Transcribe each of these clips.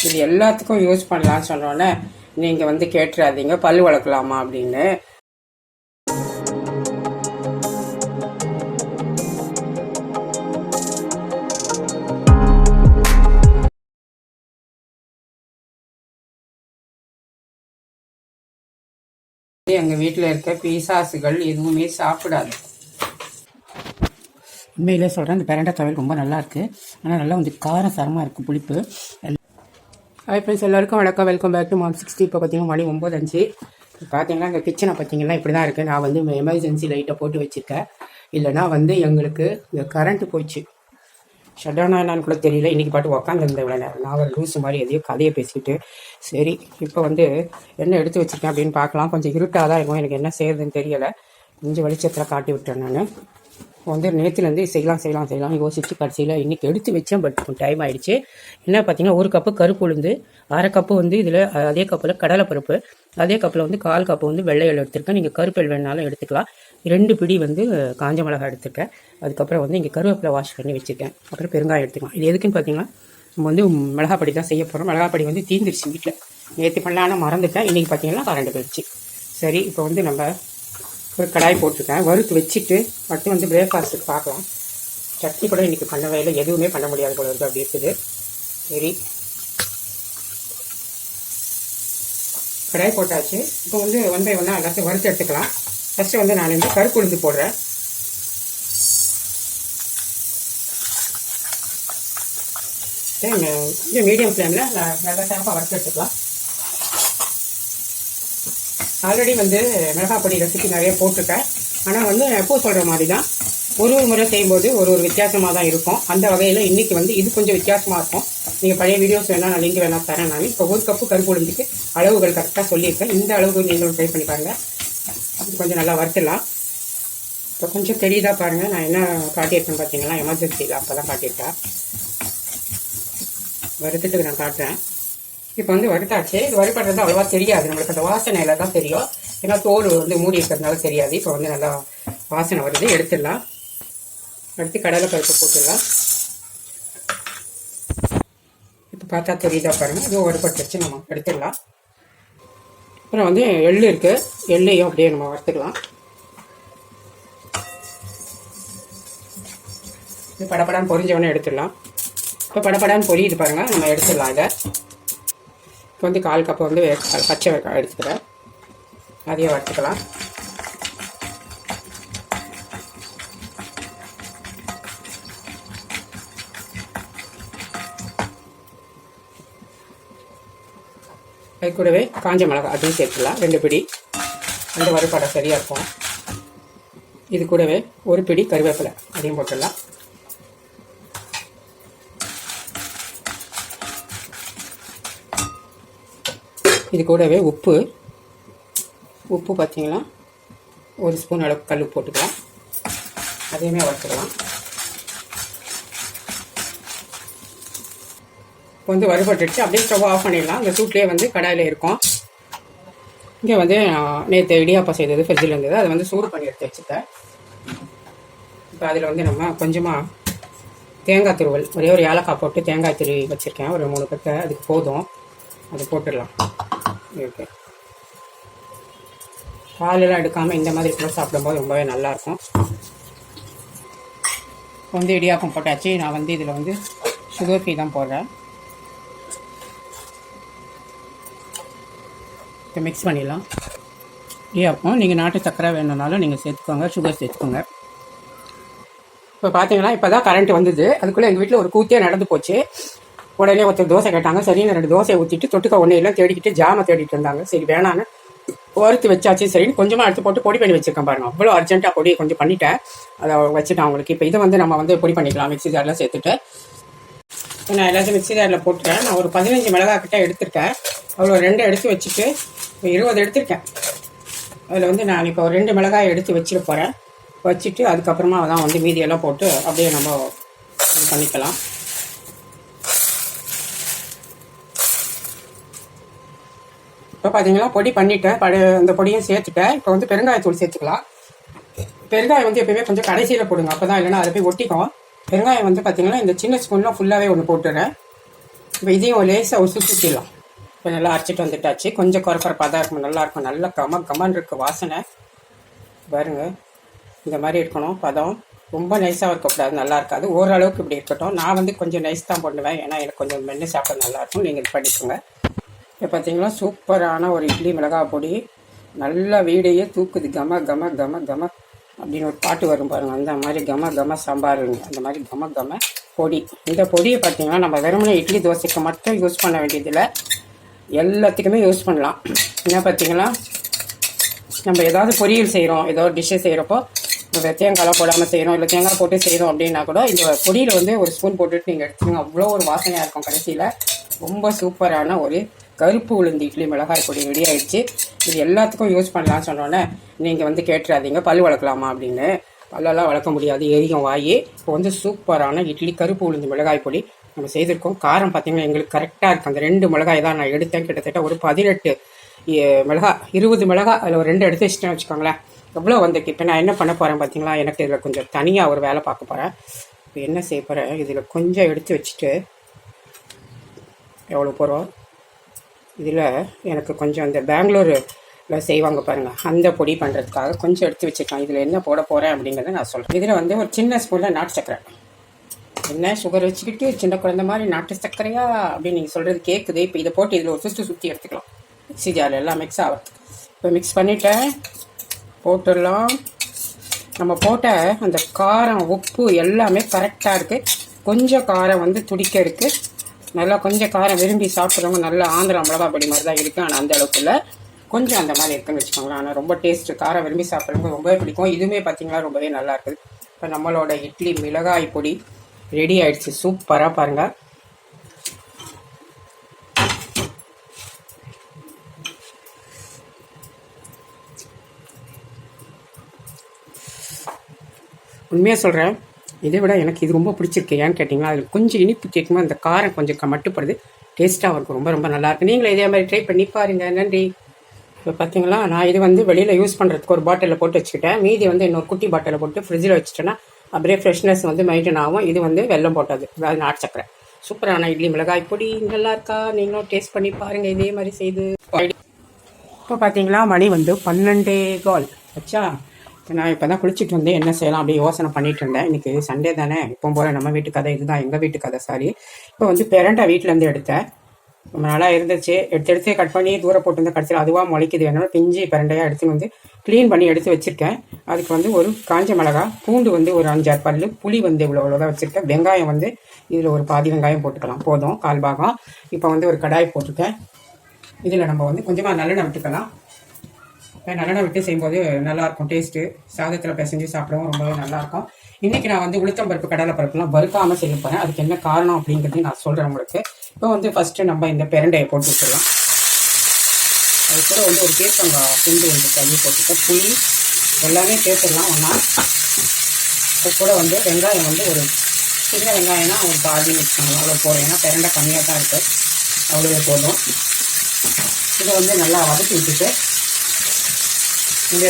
இது எல்லாத்துக்கும் யூஸ் பண்ணலாம்னு சொன்னோன்னே நீங்கள் வந்து கேட்டுறாதீங்க பல் வளர்க்கலாமா அப்படின்னு. எங்கள் வீட்டில் இருக்க பீசாசுகள் எதுவுமே சாப்பிடாது. உண்மையிலே சொல்கிறேன், இந்த பெரண்டை துவையல் ரொம்ப நல்லா இருக்குது. ஆனால் நல்லா வந்து காரம் சரமாக இருக்குது, புளிப்பு. ஹாய் ஃப்ரெண்ட்ஸ், எல்லாருக்கும் வணக்கம். Welcome back to mom 60. இப்போ பார்த்தீங்கன்னா மணி 9:05. பார்த்தீங்கன்னா இந்த கிச்சனை பார்த்தீங்கன்னா இப்படி தான் இருக்குது. நான் வந்து எமர்ஜென்சி லைட்டை போட்டு வச்சுருக்கேன். இல்லைனா வந்து எங்களுக்கு இந்த கரண்ட்டு போயிடுச்சு. ஷட்டானா என்னான்னு கூட தெரியல. இன்றைக்கி பாட்டு உக்காந்துருந்தேன் இவ்வளோ நேரம். நான் ஒரு லூஸ் மாதிரி எதையோ கதையை பேசிக்கிட்டு. சரி, இப்போ வந்து என்ன எடுத்து வச்சுருக்கேன் அப்படின்னு பார்க்கலாம். கொஞ்சம் இருட்டாக தான் இருக்கும், எனக்கு என்ன செய்யறதுன்னு தெரியலை. கொஞ்சம் வெளிச்சத்தில் காட்டி விட்டேன். நான் வந்து நேற்றுலேருந்து செய்யலாம் யோசிச்சு கடைசியில் இன்றைக்கி எடுத்து வச்சேன். பட் டைம் ஆகிடுச்சு. என்ன பார்த்தீங்கன்னா, ஒரு கப்பு கருப்பு உளுந்து, அரை கப்பு வந்து இதில் அதே கப்பில் கடலைப்பருப்பு, அதே கப்பில் வந்து 1/4 கப்பு வந்து வெள்ளை எள் எடுத்துருக்கேன். நீங்கள் கருப்பு எள் வேணாலும் எடுத்துக்கலாம். 2 பிடி வந்து காஞ்ச மிளகாய் எடுத்துருக்கேன். அதுக்கப்புறம் வந்து இங்கே கருவேப்பிலை வாஷ் பண்ணி வச்சுருக்கேன். அப்புறம் பெருங்காயம் எடுத்துக்கலாம். இது எதுக்குன்னு பார்த்தீங்கன்னா, நம்ம வந்து மிளகாப்பொடி தான் செய்ய போகிறோம். மிளகாப்பொடி வந்து தீந்துருச்சு வீட்டில். நேற்று பண்ணலான்னு மறந்துட்டேன். இன்றைக்கி பார்த்தீங்கன்னா கரண்ட் போயிடுச்சு. சரி, இப்போ வந்து நம்ம ஒரு கடாய் போட்டிருக்கேன். வறுத்து வச்சுட்டு அடுத்து வந்து பிரேக்ஃபாஸ்ட்டுக்கு பார்க்கலாம். சட்னி கூட இன்றைக்கி பண்ணவே இல்லை, எதுவுமே பண்ண முடியாது போல இருக்குது, அப்படி இருக்குது. சரி, கடாய் போட்டாச்சு. இப்போ வந்து 1 by 1 எல்லாத்தையும் வறுத்து எடுத்துக்கலாம். ஃபஸ்ட்டு வந்து நான் வந்து கருப்பு உளுந்து போடுறேன். கொஞ்சம் மீடியம் ஃப்ளேமில் நல்லா சேப்பாக வறுத்து எடுத்துக்கலாம். ஆல்ரெடி வந்து மிளகாய் பொடி ரெசிபி நிறைய போட்டிருக்கேன். ஆனால் வந்து எப்போ சொல்கிற மாதிரி தான் ஒரு முறை செய்யும்போது ஒரு வித்தியாசமாக தான் இருக்கும். அந்த வகையில் இன்றைக்கி வந்து இது கொஞ்சம் வித்தியாசமாக இருக்கும். நீங்கள் பழைய வீடியோஸ் வேணால் நான் லிங்க் வேணால் தரேன். நான் இப்போ 1 கப்பு கருப்பு உளுந்துக்கு அளவுகள் கரெக்டாக சொல்லியிருக்கேன். இந்த அளவுக்கு நீங்களும் ட்ரை பண்ணி பாருங்கள். அது கொஞ்சம் நல்லா வறுத்துடலாம். இப்போ கொஞ்சம் தெரியுதா பாருங்கள், நான் என்ன காட்டியிருக்கேன்னு பார்த்தீங்கன்னா எமர்ஜென்சியில் அப்போ தான் காட்டியிருக்கேன். வறுத்துட்டு நான் காட்டுறேன். இப்போ வந்து வறுத்தாச்சு. இது வறுப்படுறது அவ்வளோவா தெரியாது, நம்மளுக்கு அந்த வாசனையில் தான் தெரியும். ஏன்னா தோல் வந்து மூடி இருக்கிறதுனால தெரியாது. இப்போ வந்து நல்லா வாசனை வருது, எடுத்துடலாம். அடுத்து கடலை பருப்பு போட்டுடலாம். இப்போ பார்த்தா தெரியுதா பாருங்கள், இதுவும் வறுபட்டு வச்சு நம்ம எடுத்துடலாம். அப்புறம் வந்து எள்ளு இருக்குது, எள்ளையும் அப்படியே நம்ம வறுத்துக்கலாம். இது படப்படான்னு பொரிஞ்சவொடனே எடுத்துடலாம். இப்போ படப்படான்னு பொரியுது பாருங்கள், நம்ம எடுத்துடலாம். இதை இப்போ வந்து 1/4 கப்பு வந்து பச்சை வெங்காயம் எடுத்துக்கிறேன், அதையும் வறுத்துக்கலாம். அது கூடவே காஞ்ச மிளகாய் அதையும் சேர்த்துக்கலாம், 2 பிடி. அந்த வறுப்படை சரியாக இருக்கும். இது கூடவே 1 பிடி கருவேப்பிலை அதையும் போட்டுடலாம். இது கூடவே உப்பு பார்த்தீங்கன்னா 1 ஸ்பூன் அளவுக்கு கல் போட்டுக்கலாம். அதையுமே வறுத்துக்கலாம். இப்போ வந்து வறுபட்டுச்சு. அப்படியே ஸ்டவ் ஆஃப் பண்ணிடலாம். அந்த சூட்லேயே வந்து கடாயில் இருக்கும். இங்கே வந்து நேற்று இடியாப்பம் செய்தது ஃப்ரிட்ஜில் இருந்தது, அதை வந்து சூடு பண்ணி எடுத்து வச்சுட்டேன். இப்போ அதில் வந்து நம்ம கொஞ்சமாக தேங்காய் துருவல், ஒரே ஒரு ஏலக்காய் போட்டு தேங்காய் துருவி வச்சுருக்கேன், ஒரு 3 கட்டை, அதுக்கு போதும். அதை போட்டுடலாம். ஓகே, பாலெல்லாம் எடுக்காமல் இந்த மாதிரி கூட சாப்பிடும்போது ரொம்பவே நல்லாயிருக்கும். இப்போ வந்து இடியாப்பம் போட்டாச்சு. நான் வந்து இதில் வந்து சுகர் ஃப்ரீ தான் போடுறேன். இப்போ மிக்ஸ் பண்ணிடலாம். இடியாப்பம் நீங்கள் நாட்டு சக்கரை வேணும்னாலும் நீங்கள் சேர்த்துக்கோங்க, சுகர் சேர்த்துக்கோங்க. இப்போ பார்த்தீங்கன்னா இப்போ தான் கரண்ட் வந்தது. அதுக்குள்ளே எங்கள் வீட்டில் ஒரு கூத்தே நடந்து போச்சு. உடனே ஒருத்தர் தோசை கேட்டாங்க. சரின்னு 2 தோசையை ஊற்றிட்டு தொட்டுக்க ஒன்றும் எல்லாம் தேடிக்கிட்டு ஜாமை தேடிட்டு இருந்தாங்க. சரி வேணான்னு வறுத்து வச்சாச்சு. சரின்னு கொஞ்சமாக எடுத்து போட்டு பொடி பண்ணி வச்சுருக்கேன் பாருங்கள். அவ்வளோ அர்ஜென்ட்டாக பொடி கொஞ்சம் பண்ணிவிட்டேன், அதை வச்சுட்டேன் அவங்களுக்கு. இப்போ இதை வந்து நம்ம வந்து பொடி பண்ணிக்கலாம். மிக்ஸி ஜாரில் சேர்த்துட்டு நான் எல்லாத்தையும் மிக்ஸி ஜாரில் போட்டுட்டேன். நான் ஒரு 15 மிளகாய் கிட்ட எடுத்திருக்கேன். அவ்வளோ 2 எடுத்து வச்சுட்டு 20 எடுத்திருக்கேன். அதில் வந்து நான் இப்போ 2 மிளகாய் எடுத்து வச்சுட்டு போகிறேன். வச்சுட்டு அதுக்கப்புறமா தான் வந்து மீதியெல்லாம் போட்டு அப்படியே நம்ம இது பண்ணிக்கலாம். இப்போ பார்த்தீங்கன்னா பொடி பண்ணிவிட்டேன். அந்த பொடியும் சேர்த்துட்டேன். இப்போ வந்து பெருங்காயத்தூள் சேர்த்துக்கலாம். பெருங்காயம் வந்து எப்பயுமே கொஞ்சம் கடைசியில் போடுங்க, அப்போ தான், இல்லைன்னா அதை போய் ஒட்டிக்கும். பெருங்காயம் வந்து பார்த்தீங்கன்னா இந்த சின்ன ஸ்பூன்லாம் ஃபுல்லாகவே ஒன்று போட்டுறேன். இப்போ இதையும் லேசாக ஒரு சுற்றிடலாம். இப்போ நல்லா அரைச்சிட்டு வந்துட்டாச்சு. கொஞ்சம் குறப்பாக தான் இருக்கும், நல்லாயிருக்கும். நல்லா கமன்னு இருக்குது வாசனை பாருங்க. இந்த மாதிரி இருக்கணும் பதம். ரொம்ப நைஸாக இருக்கக்கூடாது, நல்லா இருக்காது. ஓரளவுக்கு இப்படி இருக்கட்டும். நான் வந்து கொஞ்சம் நைஸ் தான் பண்ணுவேன், ஏன்னா எனக்கு கொஞ்சம் மென்று சாப்பிட நல்லாயிருக்கும். நீங்கள் இது பண்ணிக்கோங்க. இப்போ பார்த்தீங்கன்னா சூப்பரான ஒரு இட்லி மிளகாய் பொடி நல்லா வீடையே தூக்குது. கம கம கம கம அப்படின்னு ஒரு பாட்டு வரும் பாருங்கள், அந்த மாதிரி கம கம சாம்பாருங்க, அந்த மாதிரி கம கம பொடி. இந்த பொடியை பார்த்தீங்கன்னா நம்ம வெறுமனே இட்லி தோசைக்கு மட்டும் யூஸ் பண்ண வேண்டியதில்லை, எல்லாத்துக்குமே யூஸ் பண்ணலாம். என்ன பார்த்தீங்கன்னா நம்ம ஏதாவது பொரியல் செய்கிறோம், ஏதோ டிஷ்ஷு செய்கிறப்போ நம்ம தேங்காய்லாம் போடாமல் செய்கிறோம், இல்லை தேங்காய் போட்டு செய்கிறோம் அப்படின்னா கூட இந்த பொடியில் வந்து ஒரு ஸ்பூன் போட்டுட்டு நீங்கள் எடுத்துக்கோங்க. அவ்வளோ ஒரு வாசனையாக இருக்கும். கடைசியில் ரொம்ப சூப்பரான ஒரு கருப்பு உளுந்து இட்லி மிளகாய் பொடி ரெடி ஆகிடுச்சு. இது எல்லாத்துக்கும் யூஸ் பண்ணலாம்னு சொன்னோன்னே நீங்கள் வந்து கேட்டுறாதீங்க பல் வளர்க்கலாமா அப்படின்னு. பல்லெல்லாம் வளர்க்க முடியாது, எரியும் வாயி. இப்போ வந்து சூப்பரான இட்லி கருப்பு உளுந்து மிளகாய் பொடி நம்ம செய்திருக்கோம். காரம் பார்த்தீங்கன்னா எங்களுக்கு கரெக்டாக இருக்குது. அந்த 2 மிளகாய் தான் நான் எடுத்தேன். கிட்டத்தட்ட ஒரு 18 மிளகா, 20 மிளகா அதில் ஒரு 2 எடுத்து வச்சுட்டேன் வச்சுக்கோங்களேன். எவ்வளோ வந்திருக்கு. இப்போ நான் என்ன பண்ண போகிறேன் பார்த்தீங்களா, எனக்கு இதில் கொஞ்சம் தனியாக ஒரு வேலை பார்க்க போகிறேன். இப்போ என்ன செய்ய போகிறேன், இதில் கொஞ்சம் எடுத்து வச்சுட்டு எவ்வளோ போகிறோம், இதில் எனக்கு கொஞ்சம் இந்த பெங்களூரில் செய்வாங்க பாருங்கள், அந்த பொடி பண்ணுறதுக்காக கொஞ்சம் எடுத்து வச்சுருக்கேன். இதில் என்ன போட போகிறேன் அப்படிங்கிறத நான் சொல்கிறேன். இதில் வந்து ஒரு சின்ன ஸ்பூனில் நாட்டு சக்கரை. என்ன சுகர் வச்சுக்கிட்டு சின்ன குழந்த மாதிரி நாட்டு சர்க்கரையா அப்படின்னு நீங்கள் சொல்கிறது கேட்குது. இப்போ இதை போட்டு இதில் ஒரு சுற்றி எடுத்துக்கலாம். மிக்ஸி ஜாரில் எல்லாம் மிக்ஸ் ஆகும். இப்போ மிக்ஸ் பண்ணிவிட்டேன், போட்டுடலாம். நம்ம போட்ட அந்த காரம் உப்பு எல்லாமே கரெக்டாக இருக்குது. கொஞ்சம் காரம் வந்து துடிக்க இருக்குது. நல்லா கொஞ்சம் காரம் விரும்பி சாப்பிட்றவங்க நல்லா ஆந்திரா மிளகா பொடி மாதிரி தான் இருக்குது, ஆனால் அந்த அளவுக்கு இல்லை, கொஞ்சம் அந்த மாதிரி இருக்குன்னு வச்சுக்கோங்களேன். ஆனால் ரொம்ப டேஸ்ட்டு, காரம் விரும்பி சாப்பிட்றவங்க ரொம்பவே பிடிக்கும். இதுவுமே பார்த்தீங்கன்னா ரொம்பவே நல்லா இருக்குது. இப்போ நம்மளோட இட்லி மிளகாய் பொடி ரெடி ஆயிடுச்சு. சூப்பராக பாருங்கள். உண்மையாக சொல்கிறேன், இதை விட எனக்கு இது ரொம்ப பிடிச்சிருக்கு. ஏன்னு கேட்டிங்கன்னா அதில் கொஞ்சம் இனிப்பு கேட்கும்போது அந்த காரம் கொஞ்சம் மட்டுப்படுது, டேஸ்ட்டாக இருக்கும். ரொம்ப ரொம்ப நல்லாயிருக்கு. நீங்களும் இதே மாதிரி ட்ரை பண்ணி பாருங்கள். நன்றி. இப்போ பார்த்தீங்களா, நான் இது வந்து வெளியில் யூஸ் பண்ணுறதுக்கு ஒரு பாட்டிலில் போட்டு வச்சுக்கிட்டேன். மீதி வந்து இன்னொரு குட்டி பாட்டிலில் போட்டு ஃப்ரிட்ஜில் வச்சுட்டேன்னா அப்படியே ஃப்ரெஷ்னஸ் வந்து மெயின்டைன் ஆகும். இது வந்து வெல்லம் போட்டது, அதாவது நாட்டு சக்கரை. சூப்பரான இட்லி மிளகாய் பொடி நல்லா இருக்கா, நீங்களும் டேஸ்ட் பண்ணி பாருங்கள் இதே மாதிரி செய்து. இப்போ பார்த்தீங்களா மணி வந்து 12:15 வச்சா. நான் இப்போ தான் குளிச்சுட்டு வந்து என்ன செய்யலாம் அப்படியே யோசனை பண்ணிட்டு இருந்தேன். இன்றைக்கி சண்டே தானே, இப்போ போகிற நம்ம வீட்டு கதை இதுதான், எங்கள் வீட்டு கதை. சாரி. இப்போ வந்து பெரண்டா வீட்டிலேருந்து எடுத்தேன். ரொம்ப நல்லா இருந்துச்சு. எடுத்து கட் பண்ணி தூர போட்டு கடைசியில் அதுவாக முளைக்குது. வேணாலும் பிஞ்சு பெரண்டையாக எடுத்து வந்து க்ளீன் பண்ணி எடுத்து வச்சுருக்கேன். அதுக்கு வந்து ஒரு காஞ்ச மிளகா, பூண்டு வந்து ஒரு 5-6 பல், புளி வந்து இவ்வளோதான் வச்சுருக்கேன். வெங்காயம் வந்து இதில் ஒரு பாதி வெங்காயம் போட்டுக்கலாம், போதும், 1/4 பாகம். இப்போ வந்து ஒரு கடாய் போட்டுருக்கேன். இதில் நம்ம வந்து கொஞ்சமாக நல்லெண்ணெய் விட்டுக்கலாம். நல்லெண்ணெய் விட்டு செய்யும்போது நல்லாயிருக்கும் டேஸ்ட்டு. சாதத்தில் பிசைஞ்சு சாப்பிடவும் ரொம்பவே நல்லாயிருக்கும். இன்றைக்கி நான் வந்து உளுத்தம்பருப்பு கடலை பருப்புலாம் வறுக்காமல் செய்ய போகிறேன். அதுக்கு என்ன காரணம் அப்படிங்கிறதையும் நான் சொல்கிறேன் உங்களுக்கு. இப்போ வந்து ஃபஸ்ட்டு நம்ம இந்த பெரண்டையை போட்டு விட்டுடலாம். அது கூட வந்து ஒரு பீர்க்கங்காய் துண்டு வந்து கழுவி போட்டுட்டு புளி எல்லாமே சேர்த்துடலாம் ஒன்றா. அது கூட வந்து வெங்காயம் வந்து ஒரு சின்ன வெங்காயம்னா ஒரு பாதி வச்சுக்கோங்க, அவ்வளோ போடுறேன். ஏன்னா பெரண்டை கம்மியாக தான் இருக்குது, அவ்வளோவே போதும். இதை வந்து நல்லா வதக்கி விட்டுட்டு இந்த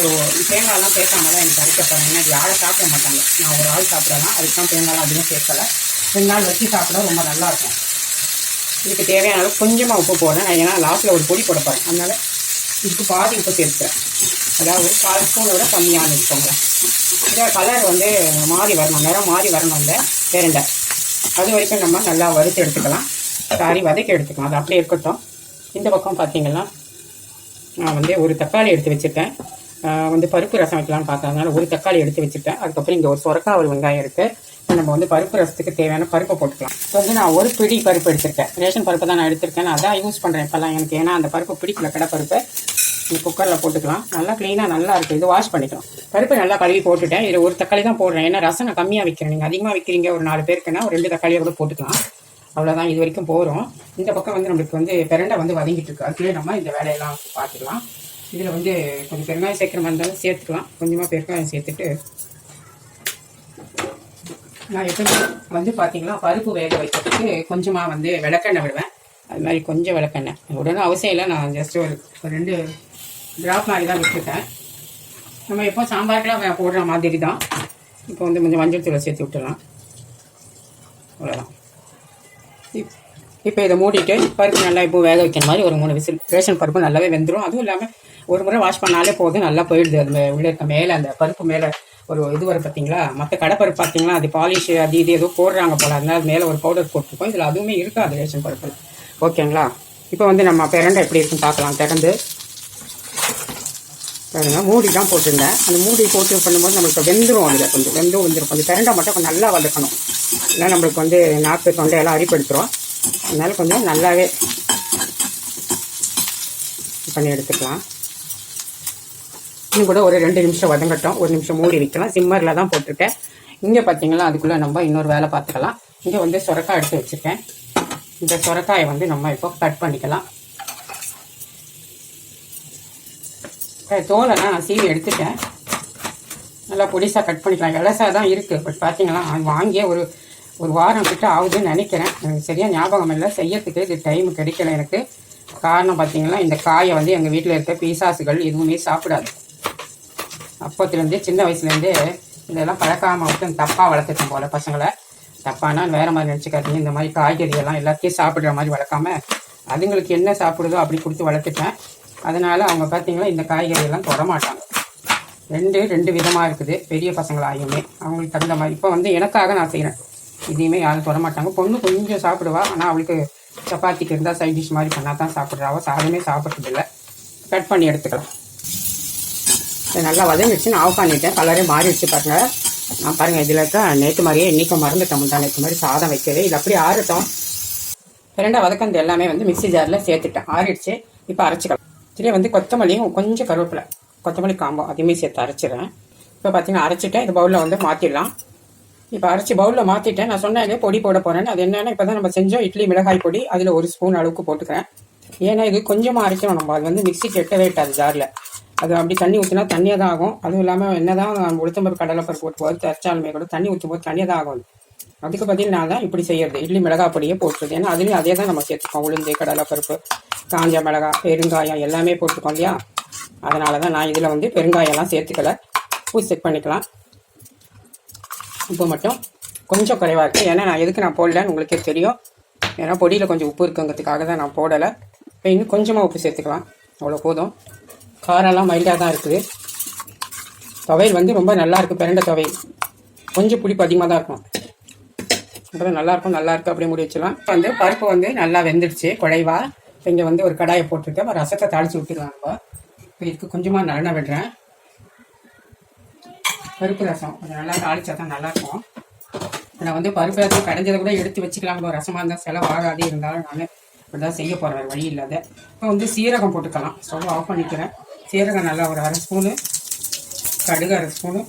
தேங்காயெல்லாம் சேர்க்காம தான் எனக்கு அரைக்க போகிறேன். ஏன்னா யாரும் சாப்பிட மாட்டாங்க, நான் ஒரு ஆள் சாப்பிடலாம், அதுக்கு தான் தேங்காயெல்லாம் அதிகம் சேர்க்கலை. 2 நாள் வச்சு சாப்பிட ரொம்ப நல்லாயிருக்கும். இதுக்கு தேவையான அளவு கொஞ்சமாக உப்பு போடுறேன், ஏன்னா லாஸ்ட்டில் ஒரு பொடி போட போகிறேன். அதனால் இதுக்கு பாதி உப்பு சேர்த்துக்கிறேன். அதாவது 1/4 ஸ்பூனை விட கம்மியானு வச்சுக்கோங்களேன். இதோட கலர் வந்து மாறி வரணும், நிறம் மாறி வரணும் இந்த பெரண்டை. அது வரைக்கும் நம்ம நல்லா வறுத்து எடுத்துக்கலாம், வதக்கி எடுத்துக்கலாம். அது அப்படியே இருக்கட்டும். இந்த பக்கம் பார்த்தீங்கன்னா நான் வந்து ஒரு தக்காளி எடுத்து வச்சுருக்கேன். வந்து பருப்பு ரசம் வைக்கலான்னு பார்த்ததுனால ஒரு தக்காளி எடுத்து வச்சுருக்கேன். அதுக்கப்புறம் இங்கே ஒரு சொரக்காய், ஒரு வெங்காயம் இருக்குது. நம்ம வந்து பருப்பு ரசத்துக்கு தேவையான பருப்பை போட்டுக்கலாம். இப்போ வந்து நான் ஒரு பிடி பருப்பு எடுத்திருக்கேன். ரேஷன் பருப்பு தான் நான் எடுத்திருக்கேன். நான் அதான் யூஸ் பண்ணுறேன் இப்போல்லாம். எனக்கு ஏன்னா அந்த பருப்பு பிடிக்கல, கடை பருப்பு. இந்த குக்கரில் போட்டுக்கலாம். நல்லா க்ளீனாக நல்லா இருக்குது. இது வாஷ் பண்ணிக்கலாம். பருப்பு நல்லா கழுவி போட்டுட்டேன். இது ஒரு தக்காளி தான் போடுறேன், ஏன்னா ரசம் நான் கம்மியாக வைக்கிறேன். நீங்கள் அதிகமாக வைக்கிறீங்க, ஒரு 4 பேருக்குன்னா ஒரு 2 தக்காளியை கூட போட்டுக்கலாம். அவ்வளோதான், இது வரைக்கும் போகிறோம். இந்த பக்கம் வந்து நம்மளுக்கு வந்து பெரண்டை வந்து வதங்கிட்டு இருக்கு. அதுக்குள்ளே நம்ம இந்த வேலையெல்லாம் பார்த்துக்கலாம். இதில் வந்து கொஞ்சம் பெருங்காயம் சேர்க்குற மாதிரி இருந்தாலும் சேர்த்துக்கலாம். கொஞ்சமாக பெருங்காயம் சேர்த்துட்டு நான் எப்பவுமே வந்து பார்த்தீங்கன்னா பருப்பு வேக வைக்கிறதுக்கு கொஞ்சமாக வந்து விளக்கெண்ணெய் விடுவேன். அது மாதிரி கொஞ்சம் விளக்கெண்ணெய் உடனே அவசியம் இல்லை. நான் ஜஸ்ட் ஒரு 2 ட்ராப் மாதிரி தான் விட்டுருக்கேன். நம்ம எப்போ சாம்பாருக்கெலாம் போடுற மாதிரி தான். இப்போ வந்து கொஞ்சம் மஞ்சள் தூளை சேர்த்து விட்டுடலாம், அவ்வளோதான். இப்போ இதை மூடிட்டு பருப்பு நல்லா இப்போ வேக வைக்கிற மாதிரி ஒரு 3 விசில். ரேஷன் பருப்பு நல்லாவே வெந்துடும். அதுவும் இல்லாமல் ஒரு முறை வாஷ் பண்ணாலே போதும், நல்லா போயிடுது. அது உள்ளே இருக்க மேலே அந்த பருப்பு மேலே ஒரு இது வரும் பார்த்தீங்களா. மற்ற கடைப்பருப்பு பார்த்தீங்களா அது பாலிஷ் அது இது ஏதோ போடுறாங்க போல, அதனால அது மேலே ஒரு பவுடர் போட்டுருக்கோம். இதில் அதுவுமே இருக்காது ரேஷன் பருப்பு. ஓகேங்களா. இப்போ வந்து நம்ம பிரண்டை எப்படி இருக்குன்னு பார்க்கலாம். திறந்து மூடி தான் போட்டிருந்தேன். அந்த மூடி போட்டு பண்ணும்போது நம்மளுக்கு வெந்துடும். அதில் கொஞ்சம் வெந்துடும். கொஞ்சம் பிரண்டை மட்டும் கொஞ்சம் நல்லா வதக்கணும், இல்லை நம்மளுக்கு வந்து நாக்கு தொண்டையெல்லாம் அரிப்படுத்துகிறோம். அதனால கொஞ்சம் நல்லாவே பண்ணி எடுத்துக்கலாம். இன்னும் கூட ஒரு 2 நிமிஷம் வதங்கட்டும். 1 நிமிஷம் மூடி வைக்கலாம். சிம்மரில் தான் போட்டிருக்கேன். இங்கே பார்த்தீங்களா அதுக்குள்ளே நம்ம இன்னொரு வேலை பார்த்துக்கலாம். இங்கே வந்து சுரக்காய் எடுத்து வச்சுருக்கேன். இந்த சுரக்காயை வந்து நம்ம இப்போ கட் பண்ணிக்கலாம். தோலைலாம் நான் சீவி எடுத்துட்டேன். நல்லா பொடிசாக கட் பண்ணிக்கலாம். இலசாக தான் இருக்குது. பட் பார்த்தீங்களா வாங்கியே ஒரு வாரம் கிட்ட ஆகுதுன்னு நினைக்கிறேன். எனக்கு சரியாக ஞாபகம் இல்லை. செய்யறதுக்கு இது டைம் கிடைக்கல எனக்கு. காரணம் பார்த்தீங்கன்னா இந்த காயை வந்து எங்கள் வீட்டில் இருக்க பீசாசுகள் எதுவுமே சாப்பிடாது. அப்போத்துலேருந்தே சின்ன வயசுலேருந்தே இதெல்லாம் பழக்காமல் விட்டு தப்பாக வளர்த்துட்டேன் போல் பசங்களை. தப்பானா வேறு மாதிரி நினச்சிக்காதீங்க. இந்த மாதிரி காய்கறியெல்லாம் எல்லாத்தையும் சாப்பிட்ற மாதிரி வளர்க்காம அதுங்களுக்கு என்ன சாப்பிடுதோ அப்படி கொடுத்து வளர்த்துட்டேன். அதனால் அவங்க பார்த்தீங்கன்னா இந்த காய்கறியெல்லாம் தொடமாட்டாங்க. ரெண்டு விதமாக இருக்குது. பெரிய பசங்களாயுமே அவங்களுக்கு தகுந்த மாதிரி. இப்போ வந்து எனக்காக நான் செய்கிறேன். இதையுமே யாரும் தொடமாட்டாங்க. பொண்ணு கொஞ்சம் சாப்பிடுவா. ஆனால் அவளுக்கு சப்பாத்திக்கு இருந்தால் சைட் டிஷ் மாதிரி பண்ணால் தான் சாப்பிட்றாவோ. சாதமே சாப்பிட்றதில்லை. கட் பண்ணி எடுத்துக்கலாம். நல்லா வதங்கிடுச்சு. நான் ஆஃப் பண்ணிட்டேன். கலரே மாறிடுச்சு பாருங்கள். நான் பாருங்கள் இதில் இருக்க நேற்று மாதிரியே இன்றைக்கும் மறந்துட்டோம். தான் நேற்று மாதிரி சாதம் வைக்கவே இல்லை. அப்படியே ஆறட்டும். ரெண்டாக வதக்கந்து எல்லாமே வந்து மிக்ஸி ஜாரில் சேர்த்துட்டேன். ஆறிடுச்சு. இப்போ அரைச்சிக்கலாம். சரி வந்து கொத்தமல்லியும் கொஞ்சம் கருவேப்பிலை, கொத்தமல்லி காம்பம் அதையுமே சேர்த்து அரைச்சிடுறேன். இப்போ பார்த்தீங்கன்னா அரைச்சிட்டேன். இது பவுலில் வந்து மாற்றிடலாம். இப்போ அரைச்சி பவுலில் மாற்றிட்டேன். நான் சொன்னேன் பொடி போட போகிறேன்னு. அது என்னென்னா இப்போ தான் நம்ம செஞ்சோம் இட்லி மிளகாய் பொடி. அதில் 1 ஸ்பூன் அளவுக்கு போட்டுக்கிறேன். ஏன்னா இது கொஞ்சமாக அரைக்கணும் நம்ம. அது வந்து மிக்ஸி கெட்டவே விட்டாது ஜாரில். அது அப்படி தண்ணி ஊற்றினா தண்ணியாக தான் ஆகும். அதுவும் இல்லாமல் என்ன தான் உளுத்தம்பருப்பு கடலைப்பருப்பு போட்டு போது அரைச்சாலுமே கூட தண்ணி ஊற்றும் போது தண்ணியாக தான் ஆகும். அதுக்கு பதில் நான் தான் இப்படி செய்யறது. இட்லி மிளகாய் பொடியே போட்டுருது. ஏன்னா அதுலேயும் அதே தான் நம்ம சேர்த்துக்கோம். உளுந்து, கடலைப்பருப்பு, காஞ்ச மிளகாய், பெருங்காயம் எல்லாமே போட்டுருக்கோம் இல்லையா. அதனால தான் நான் இதில் வந்து பெருங்காயம்லாம் சேர்த்துக்கல. உப்பு செக் பண்ணிக்கலாம். உப்பு மட்டும் கொஞ்சம் குறைவாக இருக்குது. ஏன்னா நான் எதுக்கு நான் போடலன்னு உங்களுக்கே தெரியும். ஏன்னா பொடியில் கொஞ்சம் உப்பு இருக்குங்கிறதுக்காக தான் நான் போடலை. இப்போ இன்னும் கொஞ்சமாக உப்பு சேர்த்துக்கலாம். அவ்வளோ போதும். காரெல்லாம் மைல்டாக தான் இருக்குது. துவையல் வந்து ரொம்ப நல்லா இருக்குது. பிரண்டை துவையல் கொஞ்சம் புளிப்பு அதிகமாக தான் இருக்கும். அப்புறம் நல்லாயிருக்கும். அப்படியே மூடி வச்சிடலாம். வந்து பருப்பு வந்து நல்லா வெந்துடுச்சு குழைவா. இப்போ இங்கே வந்து ஒரு கடாயை போட்டுருக்கேன். ரசத்தை தாளித்து விட்டுக்கலாம். இப்போ இதுக்கு கொஞ்சமாக நல்லெண்ணெய் விடுறேன். பருப்பு ரசம் கொஞ்சம் நல்லா தாளிச்சா தான் நல்லாயிருக்கும். நான் வந்து பருப்பு ரசம் கடைஞ்சதை கூட எடுத்து வச்சுக்கலாம். ரசமாக இருந்தால் செலவாகாது. இருந்தாலும் நான் இப்படி தான் செய்ய போகிறேன், வழி இல்லாத. இப்போ வந்து சீரகம் போட்டுக்கலாம். ஸ்டவ் ஆஃப் பண்ணிக்கிறேன். சீரகம் நல்லா ஒரு 1/2 ஸ்பூனு, கடுகு 1/2 ஸ்பூனு,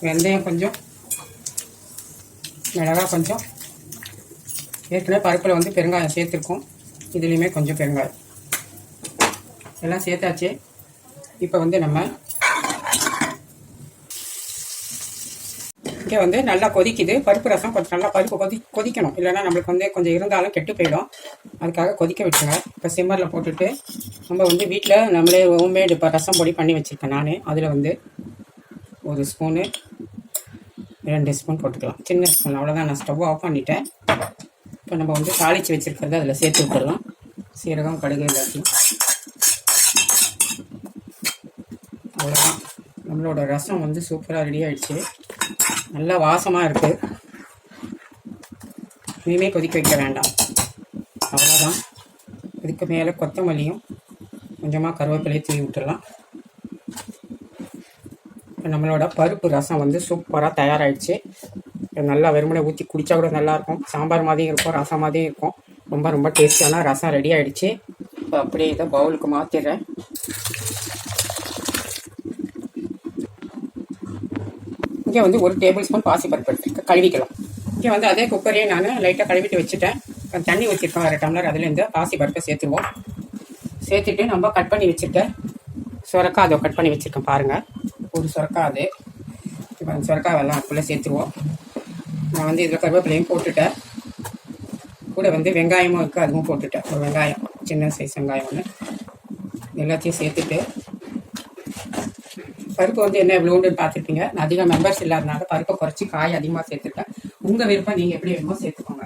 வெந்தயம் கொஞ்சம், மிளகாய் கொஞ்சம். ஏற்கனவே பருப்பில் வந்து பெருங்காயம் சேர்த்துருக்கோம். இதுலேயுமே கொஞ்சம் பெருங்காயம் எல்லாம் சேர்த்தாச்சு. இப்போ வந்து நம்ம இங்கே வந்து நல்லா கொதிக்குது. பருப்பு ரசம் கொஞ்சம் நல்லா பருப்பு கொதிக்கணும். இல்லைன்னா நம்மளுக்கு வந்து கொஞ்சம் இருந்தாலும் கெட்டு போயிடும். அதுக்காக கொதிக்க விட்டுருங்க. இப்போ சிம்மரில் போட்டுட்டு நம்ம வந்து வீட்டில் நம்மளே ஹோம்மேடு இப்போ ரசம் பொடி பண்ணி வச்சுருக்கேன் நான். அதில் வந்து 1 ஸ்பூனு 2 ஸ்பூன் போட்டுக்கலாம். சின்ன ஸ்பூன் அவ்வளோதான். நான் ஸ்டவ் ஆஃப் பண்ணிட்டேன். இப்போ நம்ம வந்து தாளித்து வச்சுருக்கிறத அதில் சேர்த்து விட்டுடலாம். சீரகம், கடுகு எல்லாத்தையும். அவ்வளோதான். நம்மளோட ரசம் வந்து சூப்பராக ரெடி ஆகிடுச்சு. நல்லா வாசமாக இருக்குது. இனிமேல் கொதிக்க வைக்க வேண்டாம். அவ்வளோதான். இதுக்கு மேலே கொத்தமல்லியும் கொஞ்சமாக கருவேப்பிலையும் தூவி விட்டுடலாம். இப்போ நம்மளோட பருப்பு ரசம் வந்து சூப்பராக தயாராகிடுச்சு. நல்லா வெறுமனை ஊற்றி குடித்தா கூட நல்லாயிருக்கும். சாம்பார் மாதிரியும் இருக்கும், ரசம் மாதிரியும் இருக்கும். ரொம்ப ரொம்ப டேஸ்டியான ரசம் ரெடி ஆகிடுச்சு. இப்போ அப்படியே இதை பவுலுக்கு மாற்றிடுறேன். இங்கே வந்து 1 டேபிள் ஸ்பூன் பாசிப்பருப்பு எடுத்துருக்கேன். கழுவிக்கலாம். இங்கே வந்து அதே குக்கரையே நான் லைட்டாக கழுவிட்டு வச்சுட்டேன். தண்ணி ஊற்றிருக்கேன் 1/2 டம்ளர். அதுலேருந்து பாசிப்பருப்பை சேர்த்துருவோம். சேர்த்துட்டு நம்ம கட் பண்ணி வச்சுருக்கேன் சுரக்காய், அதை கட் பண்ணி வச்சுருக்கேன் பாருங்கள். ஒரு சுரக்காய் அது. இப்போ அந்த சுரக்காவெல்லாம் அதுக்குள்ளே சேர்த்துருவோம். நான் வந்து இதில் கருவேப்பிலையும் போட்டுட்டேன். கூட வந்து வெங்காயமும் இருக்குது, அதுவும் போட்டுட்டேன். ஒரு வெங்காயம், சின்ன சைஸ் வெங்காயம் ஒன்று. எல்லாத்தையும் சேர்த்துட்டு பருப்பு வந்து என்ன எவ்வளோன்னு பார்த்துருப்பீங்க. நான் அதிகம் மெம்பர்ஸ் இல்லாதனால பருப்பை குறைச்சி காய் அதிகமாக சேர்த்துருக்கேன். உங்கள் விருப்பம் நீங்கள் எப்படி வேணுமோ சேர்த்துக்கோங்க.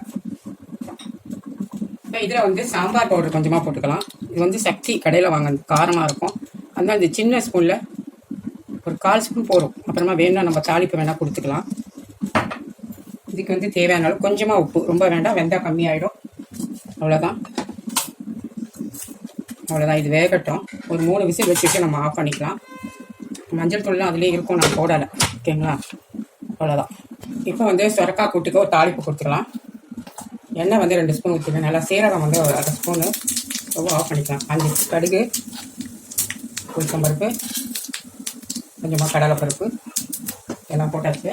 இப்போ இதில் வந்து சாம்பார் பவுடர் கொஞ்சமாக போட்டுக்கலாம். இது வந்து சக்தி கடையில் வாங்க காரமாக இருக்கும். அதனால் இந்த சின்ன ஸ்பூனில் ஒரு 1/4 ஸ்பூன் போடும். அப்புறமா வேணும்னா நம்ம தாளிப்பு வேணால் கொடுத்துக்கலாம். இதுக்கு வந்து தேவையான அளவு கொஞ்சமாக உப்பு, ரொம்ப வேண்டாம், வெந்தால் கம்மியாயிடும். அவ்வளோதான். இது வேகட்டும். ஒரு 3 விசில் வச்சுட்டு நம்ம ஆஃப் பண்ணிக்கலாம். மஞ்சள் தூள்லாம் அதுலேயே இருக்கும், நான் போடலை. ஓகேங்களா? அவ்வளோதான். இப்போ வந்து சுரக்காய் கூட்டுக்கு ஒரு தாளிப்பு கொடுத்துக்கலாம். எண்ணெய் வந்து 2 ஸ்பூன் ஊற்றிக்கலாம். நல்லா சீரகம் வந்து ஒரு 1/2 ஸ்பூனு ஆஃப் பண்ணிக்கலாம். 5 கடுகு, உளுத்தம்பருப்பு, கொஞ்சமாக கடலைப்பருப்பு எல்லாம் போட்டாச்சு.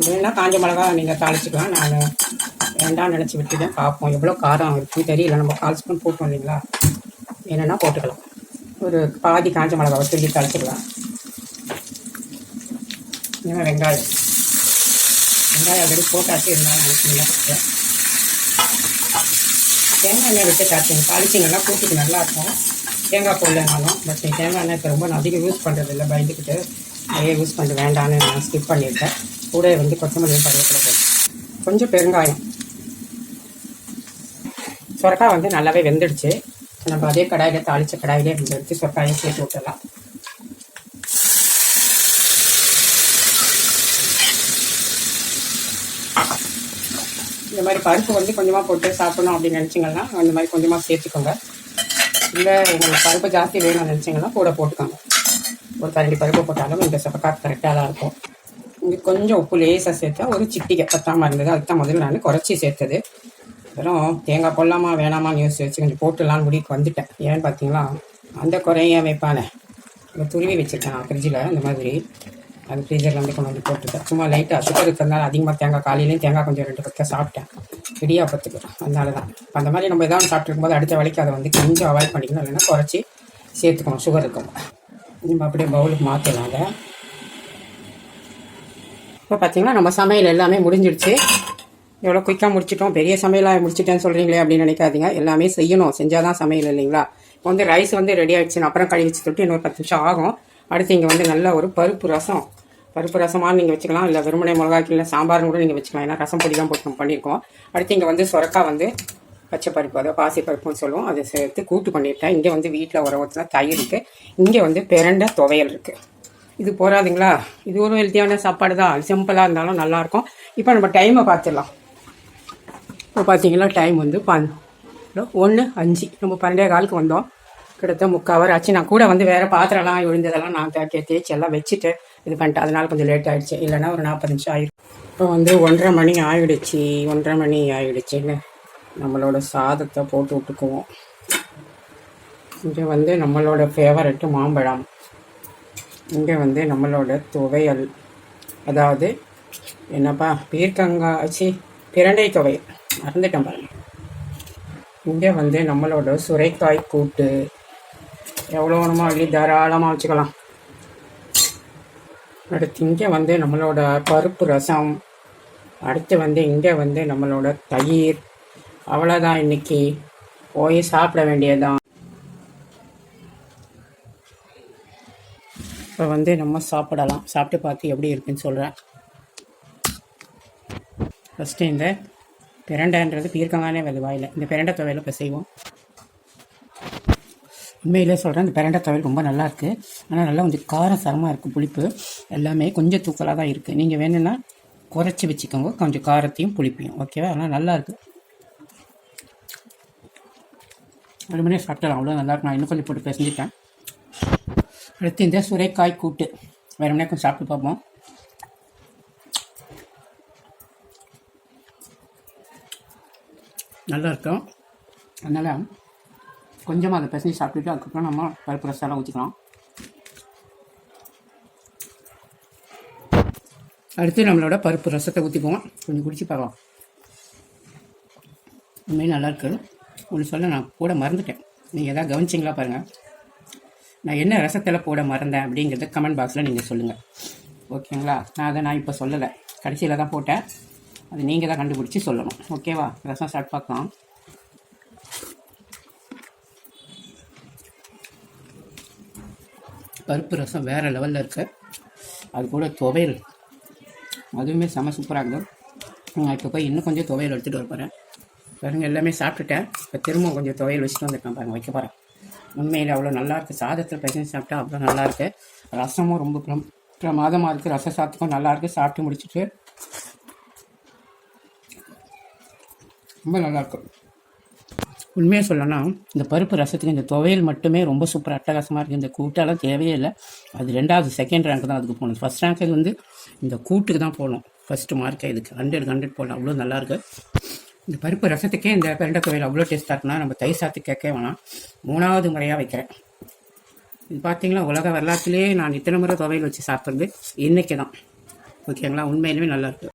வேணா காஞ்ச மிளகா நீங்கள் தாளிச்சிக்கலாம். நான் வேண்டாம்னு நினச்சி விட்டுட்டேன். பார்ப்போம் எவ்வளோ காரம் இருக்குன்னு தெரியல. நம்ம 1/4 ஸ்பூன் போட்டோம் இல்லைங்களா, என்னென்னா போட்டுக்கலாம். ஒரு பாதி காஞ்ச மிளகாவை சொல்லி தாளிச்சிக்கலாம். இன்னும் வெங்காயம் ஆல்ரெடி போட்டாச்சு, இருந்தாலும் நினைச்சிங்களா தேங்காய் எண்ணெய் விட்டு தாளிச்சிங்கன்னா கூட்டுக்கு நல்லாயிருக்கும். தேங்காய் போடலனாலும். பட் தேங்காய் எண்ணெய் இப்போ ரொம்ப அதிகம் யூஸ் பண்ணுறது இல்லை, பயந்துக்கிட்டு நிறைய யூஸ் பண்ண வேண்டான்னு நான் ஸ்கிப் பண்ணியிருக்கேன். கூட வந்து கொத்தமல்லியும் கருவேப்பிலை போட்டு கொஞ்சம் பெருங்காயம். சுரக்காய் வந்து நல்லாவே வெந்துடுச்சு. நம்ம அதே கடாயில் தாளித்த கடாயிலே எடுத்து சுரக்காயை சேர்த்து விட்டுடலாம். இந்த மாதிரி பருப்பு வந்து கொஞ்சமாக போட்டு சாப்பிடணும் அப்படின்னு நினச்சிங்கன்னா அந்த மாதிரி கொஞ்சமாக சேர்த்துக்கோங்க. இல்லை உங்களுக்கு பருப்பு ஜாஸ்தி வேணும்னு நினச்சிங்கன்னா கூட போட்டுக்கோங்க. ஒரு கரண்டி பருப்பு போட்டாலும் இந்த சுரக்காய் கரெக்டாக தான் இருக்கும். இங்கே கொஞ்சம் உப்பு லேசாக சேர்த்தா ஒரு சிட்டிகை பத்தாமல் இருந்தது. அதுக்கு தான் முதல்ல நான் குறைச்சி சேர்த்தது. அப்புறம் தேங்காய் போடலாமா வேணாமான்னு யோசிச்சு வச்சு கொஞ்சம் போட்டுடலான்னு முடிவுக்கு வந்துட்டேன். ஏன்னு பார்த்தீங்களா, அந்த குறைய வைப்பானே இங்கே துருவி வச்சுருக்கேன் நான் ஃப்ரிட்ஜில். இந்த மாதிரி அது ஃப்ரீசரில் வந்து கொண்டு வந்து போட்டுருக்கேன். சும்மா லைட்டாக சுகர் இருக்கிறதுனால அதிகமாக தேங்காய் காலையிலேயும் தேங்காய் கொஞ்சம் 2 பக்கம் சாப்பிட்டேன் இடியாப்பத்துக்கு. அதனால தான் இப்போ அந்த மாதிரி நம்ம எதாவது சாப்பிட்டுருக்கும்போது அடுத்த வேலைக்கு அதை வந்து கொஞ்சம் அவாய்ட் பண்ணிக்கணும். இல்லைன்னா குறைச்சி சேர்த்துக்கணும் சுகர் இருக்கும். நம்ம அப்படியே பவுலுக்கு மாற்றலாம். அதை இப்போ பார்த்தீங்கன்னா நம்ம சமையல் எல்லாமே முடிஞ்சிடுச்சு. எவ்வளோ குயிக்காக முடிச்சிட்டோம். பெரிய சமையலாக முடிச்சிட்டேன்னு சொல்கிறீங்களே அப்படின்னு நினைக்காதீங்க. எல்லாமே செய்யணும், செஞ்சால் தான் சமையல் இல்லைங்களா. இப்போ வந்து ரைஸ் வந்து ரெடி ஆகிடுச்சு. நான் அப்புறம் கழுவி வச்சு தொட்டு இன்னொரு 10 நிமிஷம் ஆகும். அடுத்து இங்கே வந்து நல்ல ஒரு பருப்பு ரசமாக நீங்கள் வச்சுக்கலாம். இல்லை வெறுமனை மிளகாய்க்கு இல்லை சாம்பார்னு கூட நீங்கள் வச்சுக்கலாம். ஏன்னா ரசம் பொடி தான் போட்டு நம்ம பண்ணியிருக்கோம். அடுத்து இங்கே வந்து சுரக்காய் வந்து பச்சை பருப்பு, அதாவது பாசி பருப்புன்னு சொல்லுவோம், அதை சேர்த்து கூட்டு பண்ணிவிட்டேன். இங்கே வந்து வீட்டில் ஊற்றினா தயிர் இருக்குது. இங்கே வந்து பிரண்டை துவையல் இருக்குது. இது போகாதுங்களா. இது ஒரு ஹெல்த்தியான சாப்பாடு தான். சிம்பிளாக இருந்தாலும் நல்லாயிருக்கும். இப்போ நம்ம டைமை பார்த்துடலாம். இப்போ பார்த்தீங்கன்னா டைம் வந்து 1:05. நம்ம 12:15 வந்தோம். கிட்டத்தட்ட 3/4 ஹவர் ஆச்சு. நான் கூட வந்து வேறு பாத்திரம்லாம் விழுந்ததெல்லாம் நான் தேய்ச்சி எல்லாம் வச்சுட்டு இது பண்ணிட்டேன். அதனால கொஞ்சம் லேட் ஆகிடுச்சு. இல்லைன்னா ஒரு 40 நிமிஷம் ஆயிடும். இப்போ வந்து 1:30 மணி ஆகிடுச்சு. 1:30 மணி ஆகிடுச்சின்னு நம்மளோட சாதத்தை போட்டு விட்டுக்குவோம். இங்கே வந்து நம்மளோட ஃபேவரெட்டு மாம்பழம். இங்கே வந்து நம்மளோட துவையல், அதாவது என்னப்பா பீர்க்கங்காய் பிரண்டை துவையல் மறந்துட்டேன் பாருங்க. இங்கே வந்து நம்மளோட சுரைக்காய் கூட்டு. எவ்வளோ வேணுமோ அள்ளி தாராளமாக வச்சுக்கலாம். அடுத்து இங்கே வந்து நம்மளோட பருப்பு ரசம். அடுத்து வந்து இங்கே வந்து நம்மளோட தயிர். அவ்வளோதான். இன்னைக்கு போய் சாப்பிட வேண்டியதுதான். இப்போ வந்து நம்ம சாப்பிடலாம். சாப்பிட்டு பார்த்து எப்படி இருக்குன்னு சொல்கிறேன். ஃபஸ்ட்டு இந்த பிரண்டைன்றது பீர்க்கங்கானே வருது வாயில். இந்த பிரண்டை துவையல் இப்போ செய்வோம். உண்மையிலே சொல்கிறேன், இந்த பிரண்டை துவையல் ரொம்ப நல்லாயிருக்கு. ஆனால் நல்லா கொஞ்சம் காரம் சரமாக இருக்குது. புளிப்பு எல்லாமே கொஞ்சம் தூக்கலாக தான் இருக்குது. நீங்கள் வேணும்னா குறைச்சி வச்சுக்கோங்க, கொஞ்சம் காரத்தையும் புளிப்பையும். ஓகேவா? ஆனால் நல்லாயிருக்கு. 1 மணி சாப்பிட்டலாம். அவ்வளோ நல்லாயிருக்கும். நான் இன்னும் கொஞ்சம் போட்டு செஞ்சுட்டேன். அடுத்து இந்த சுரைக்காய் கூட்டு வேறு மணி கொஞ்சம் சாப்பிட்டு பார்ப்போம். நல்லா இருக்கும். அதனால் கொஞ்சமாக அதை பிசைஞ்சு சாப்பிட்டுட்டு அதுக்கப்புறம் நம்ம பருப்பு ரசம்லாம் ஊற்றிக்கலாம். அடுத்து நம்மளோட பருப்பு ரசத்தை ஊற்றிக்குவோம். கொஞ்சம் குடிச்சு பார்க்கலாம். உண்மையும் நல்லாயிருக்கு. ஒன்று சொல்ல நான் போட மறந்துட்டேன். நீங்கள் எதாவது கவனிச்சிங்களா பாருங்கள். நான் என்ன ரசத்தில் போட மறந்தேன் அப்படிங்கிறத கமெண்ட் பாக்ஸில் நீங்கள் சொல்லுங்கள். ஓகேங்களா? நான் இப்போ சொல்லலை, கடைசியில் தான் போட்டேன். அது நீங்கள் தான் கண்டுபிடிச்சி சொல்லணும். ஓகேவா? ரசம் ஸ்டார்ட் பார்க்கலாம். பருப்பு ரசம் வேறு லெவலில் இருக்குது. அது கூட துவையல் அதுவுமே செம சூப்பராக இருக்குது. நான் இப்போ போய் இன்னும் கொஞ்சம் துவையல் எடுத்துகிட்டு வர போகிறேன். பாருங்க எல்லாமே சாப்பிட்டுட்டேன். இப்போ திரும்ப கொஞ்சம் துவையல் வச்சுட்டு வந்துருக்கேன் பாருங்கள், வைக்க போகிறேன். உண்மையில் அவ்வளோ நல்லாயிருக்கு. சாதத்தில் பிசைஞ்சு சாப்பிட்டா அவ்வளோ நல்லாயிருக்கு. ரசமும் ரொம்ப பிரமாதமாக இருக்குது. ரசம் சாதத்துக்கும் நல்லாயிருக்கு. சாப்பிட்டு முடிச்சுட்டு ரொம்ப நல்லாயிருக்கும். உண்மையாக சொல்லணும்னா இந்த பருப்பு ரசத்துக்கு இந்த துவையல் மட்டுமே ரொம்ப சூப்பர் அட்டகாசமாக இருக்குது. இந்த கூட்டெல்லாம் தேவையே இல்லை. அது ரெண்டாவது செகண்ட் ரேங்க் தான் அதுக்கு போகணும். ஃபஸ்ட் ரேங்க் இது வந்து இந்த கூட்டுக்கு தான் போகணும். ஃபஸ்ட்டு மார்க்கே இதுக்கு 100 போடணும். அவ்வளோ நல்லாயிருக்கு. இந்த பருப்பு ரசத்துக்கே இந்த பிரண்டை துவையல் அவ்வளோ டேஸ்ட்டாக இருக்குன்னா நம்ம தயிர் சாத்து கேட்கவே வேணாம். 3வது முறையாக வைக்கிறேன். இது பார்த்தீங்களா, உலக வரலாற்றிலே நான் இத்தனை முறை துவையல் வச்சு சாப்பிட்றது இன்றைக்கி தான். ஓகேங்களா, உண்மையிலுமே நல்லாயிருக்கு.